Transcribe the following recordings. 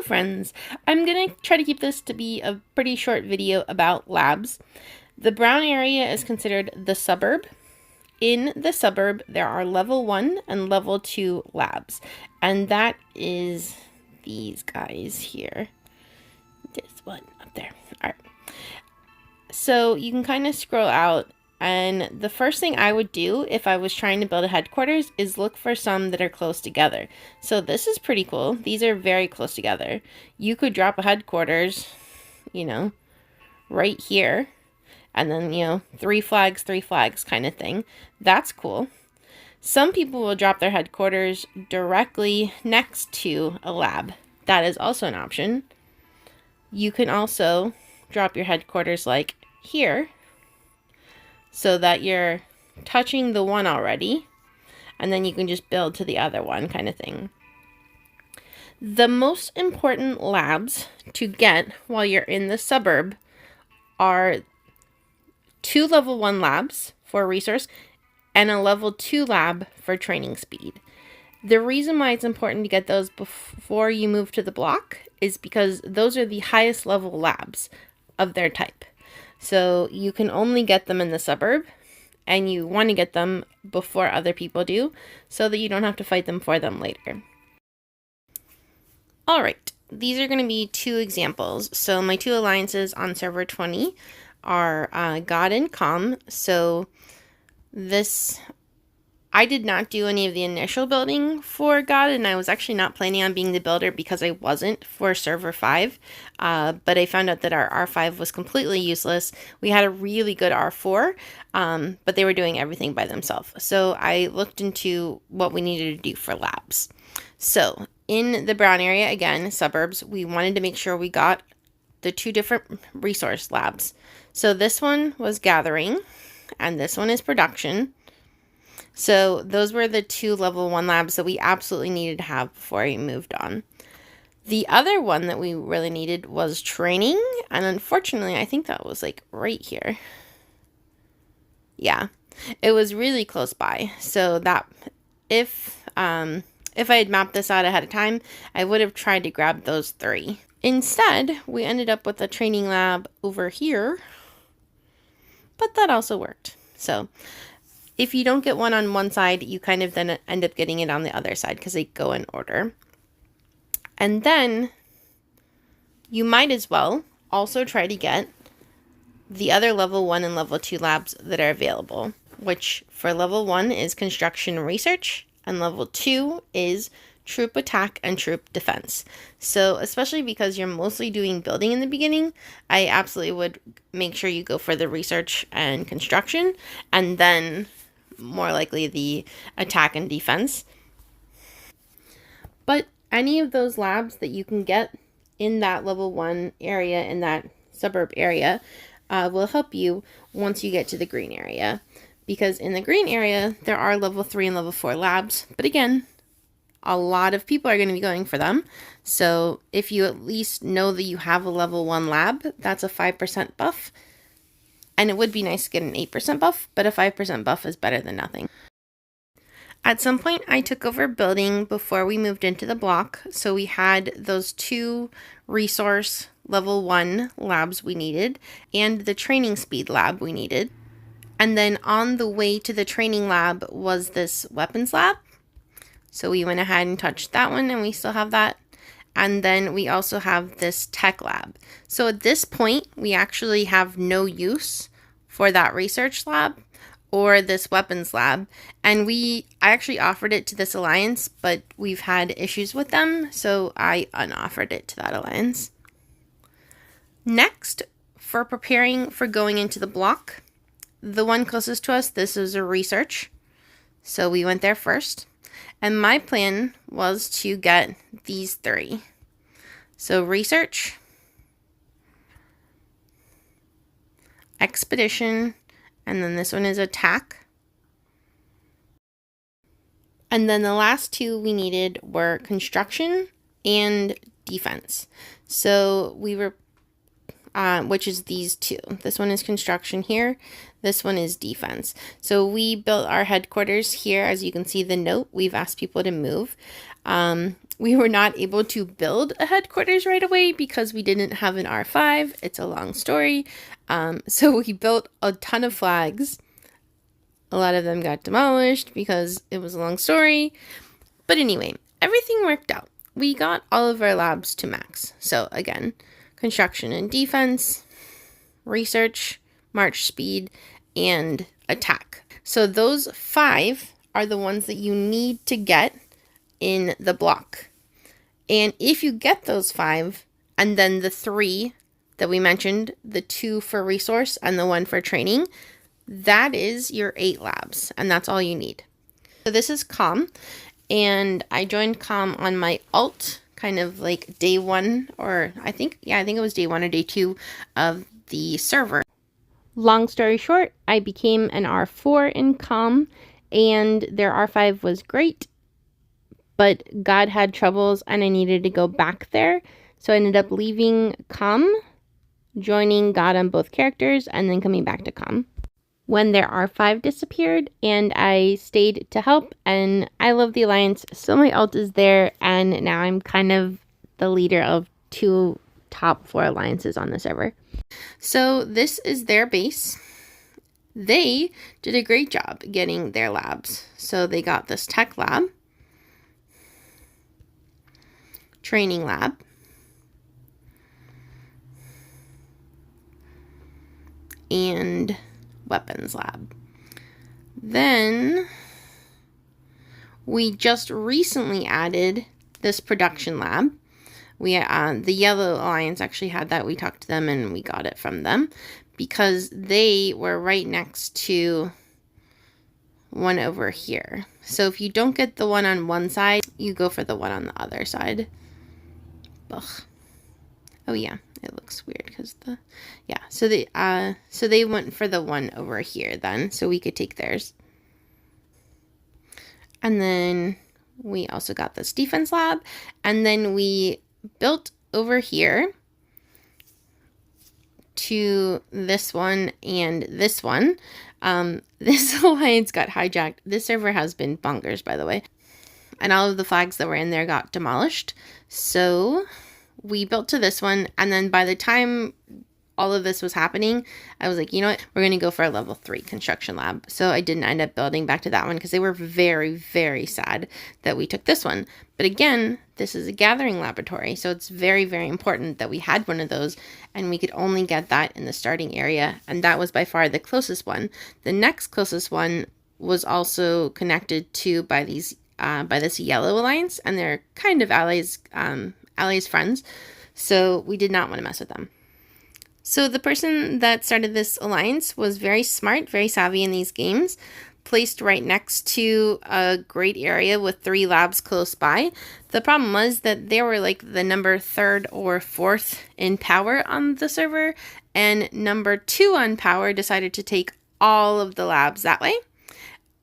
friends, I'm going to try to keep this to be a pretty short video about labs. The brown area is considered the suburb. In the suburb, there are level 1 and level 2 labs, and that is these guys here. This one up there. All right. So you can kind of scroll out, and the first thing I would do if I was trying to build a headquarters is look for some that are close together. So this is pretty cool. These are very close together. You could drop a headquarters, right here, and then, 3 flags kind of thing. That's cool. Some people will drop their headquarters directly next to a lab. That is also an option. You can also drop your headquarters like here, so that you're touching the one already, and then you can just build to the other one kind of thing. The most important labs to get while you're in the suburb are 2 level 1 labs for resource and a level 2 lab for training speed. The reason why it's important to get those before you move to the block is because those are the highest level labs of their type. So you can only get them in the suburb, and you want to get them before other people do so that you don't have to fight them for them later. All right, these are going to be 2 examples. So my 2 alliances on server 20 are God and Calm. So I did not do any of the initial building for God, and I was actually not planning on being the builder because I wasn't for server 5, but I found out that our R5 was completely useless. We had a really good R4, but they were doing everything by themselves. So I looked into what we needed to do for labs. So in the brown area, again, suburbs, we wanted to make sure we got the 2 different resource labs. So this one was gathering, and this one is production. So those were the 2 level 1 labs that we absolutely needed to have before we moved on. The other one that we really needed was training, and unfortunately, I think that was like right here. Yeah, it was really close by. So that if I had mapped this out ahead of time, I would have tried to grab those 3. Instead, we ended up with a training lab over here, but that also worked. So if you don't get one on one side, you kind of then end up getting it on the other side because they go in order. And then you might as well also try to get the other level 1 and level 2 labs that are available, which for level 1 is construction research, and level 2 is troop attack and troop defense. So especially because you're mostly doing building in the beginning, I absolutely would make sure you go for the research and construction, and then more likely the attack and defense. But any of those labs that you can get in that level 1 area, in that suburb area, will help you once you get to the green area. Because in the green area, there are level 3 and level 4 labs. But again, a lot of people are going to be going for them. So if you at least know that you have a level 1 lab, that's a 5% buff. And it would be nice to get an 8% buff, but a 5% buff is better than nothing. At some point, I took over building before we moved into the block. So we had those 2 resource level 1 labs we needed and the training speed lab we needed. And then on the way to the training lab was this weapons lab. So we went ahead and touched that one, and we still have that. And then we also have this tech lab. So at this point, we actually have no use for that research lab or this weapons lab. And I actually offered it to this alliance, but we've had issues with them, so I unoffered it to that alliance. Next, for preparing for going into the block, the one closest to us, this is a research. So we went there first. And my plan was to get these 3. So research, expedition, and then this one is attack. And then the last 2 we needed were construction and defense. So we were, which is these 2. This one is construction here. This one is defense. So we built our headquarters here. As you can see the note, we've asked people to move. We were not able to build a headquarters right away because we didn't have an R5. It's a long story. So we built a ton of flags. A lot of them got demolished because it was a long story. But anyway, everything worked out. We got all of our labs to max. So again, construction and defense, research, march speed, and attack. So those 5 are the ones that you need to get in the block. And if you get those 5, and then the 3 that we mentioned, the 2 for resource and the 1 for training, that is your 8 labs, and that's all you need. So this is COM, and I joined COM on my alt, kind of like day 1, or I think it was day 1 or day 2 of the server. Long story short, I became an R4 in COM, and their R5 was great, but God had troubles and I needed to go back there. So I ended up leaving COM, joining God on both characters, and then coming back to COM. When their R5 disappeared, and I stayed to help, and I love the Alliance, so my alt is there, and now I'm kind of the leader of 2 top 4 alliances on the server. So this is their base. They did a great job getting their labs. So they got this tech lab, training lab, and weapons lab. Then we just recently added this production lab. The Yellow Alliance actually had that. We talked to them and we got it from them because they were right next to one over here. So if you don't get the one on one side, you go for the one on the other side. Ugh. Oh yeah, it looks weird because so they went for the one over here then, so we could take theirs. And then we also got this defense lab, and then we built over here to this one and this one. This alliance got hijacked. This server has been bonkers, by the way. And all of the flags that were in there got demolished. So we built to this one, and then by the time all of this was happening, I was like, you know what, we're going to go for a level 3 construction lab. So I didn't end up building back to that one because they were very, very sad that we took this one. But again, this is a gathering laboratory, so it's very, very important that we had one of those, and we could only get that in the starting area, and that was by far the closest one. The next closest one was also connected to by this Yellow Alliance, and they're kind of allies friends, so we did not want to mess with them. So the person that started this alliance was very smart, very savvy in these games, placed right next to a great area with 3 labs close by. The problem was that they were like the number 3rd or 4th in power on the server, and number 2 on power decided to take all of the labs that way,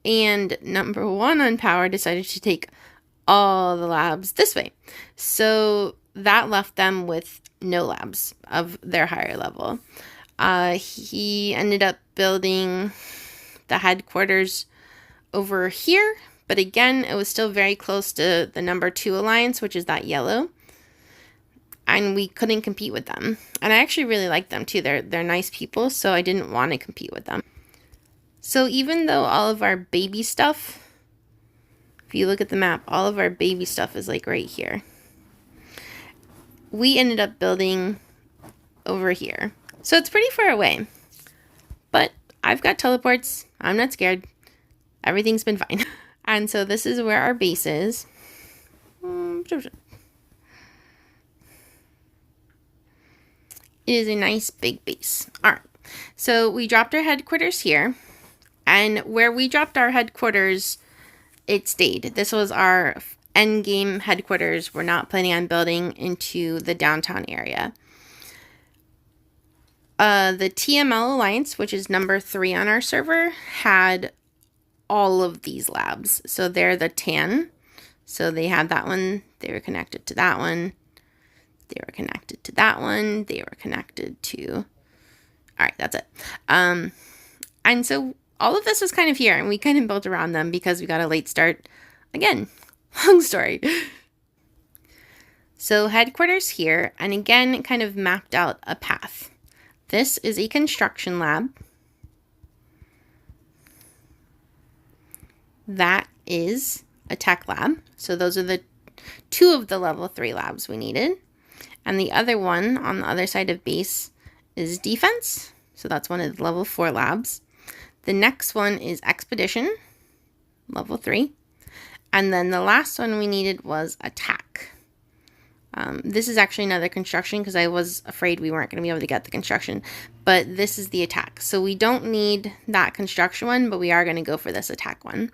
and number 1 on power decided to take all the labs this way. So that left them with no labs of their higher level. He ended up building the headquarters over here, but again, it was still very close to the number 2 alliance, which is that yellow, and we couldn't compete with them. And I actually really like them too. They're nice people, so I didn't want to compete with them. So even though all of our baby stuff, if you look at the map, all of our baby stuff is like right here, we ended up building over here. So it's pretty far away, but I've got teleports. I'm not scared. Everything's been fine. And so this is where our base is. It is a nice big base. All right. So we dropped our headquarters here, and where we dropped our headquarters, it stayed. This was our end game headquarters. We're not planning on building into the downtown area. The TML Alliance, which is number 3 on our server, had all of these labs. So they're the tan. So they had that one. They were connected to that one. They were connected to that one. They were connected to... All right, that's it. And so all of this was kind of here, and we kind of built around them because we got a late start. Again, long story. So headquarters here, and again, kind of mapped out a path. This is a construction lab. That is a tech lab. So those are the 2 of the level 3 labs we needed. And the other one on the other side of base is defense. So that's one of the level 4 labs. The next one is expedition, level 3. And then the last one we needed was attack. This is actually another construction because I was afraid we weren't going to be able to get the construction. But this is the attack. So we don't need that construction one, but we are going to go for this attack one.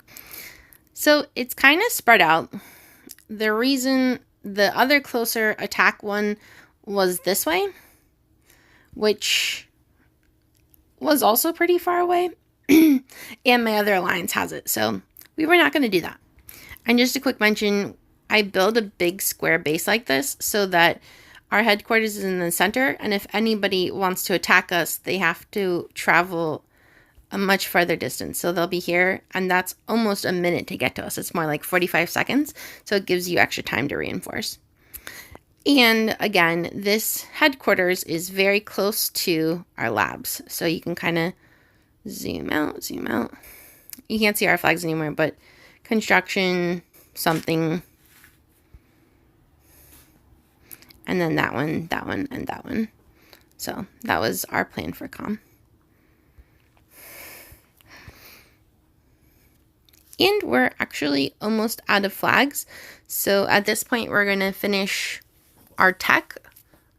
So it's kind of spread out. The reason the other closer attack one was this way, which was also pretty far away. And my other alliance has it. So we were not going to do that. And just a quick mention, I build a big square base like this so that our headquarters is in the center. And if anybody wants to attack us, they have to travel a much farther distance. So they'll be here, and that's almost a minute to get to us. It's more like 45 seconds. So it gives you extra time to reinforce. And again, this headquarters is very close to our labs. So you can kind of zoom out. You can't see our flags anymore, but construction, something. And then that one, and that one. So that was our plan for comm. And we're actually almost out of flags. So at this point, we're going to finish our tech,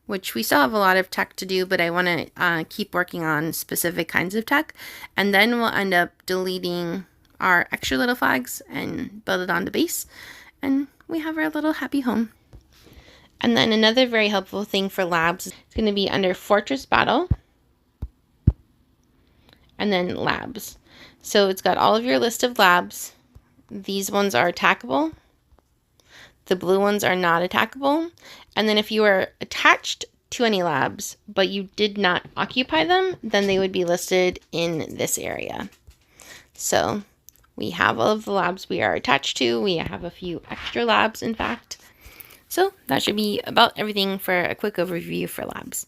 which we still have a lot of tech to do, but I want to keep working on specific kinds of tech. And then we'll end up deleting our extra little flags and build it onto base. And we have our little happy home. And then another very helpful thing for labs is going to be under Fortress Battle. And then labs. So it's got all of your list of labs. These ones are attackable. The blue ones are not attackable. And then if you are attached to any labs, but you did not occupy them, then they would be listed in this area. So we have all of the labs we are attached to. We have a few extra labs, in fact. So that should be about everything for a quick overview for labs.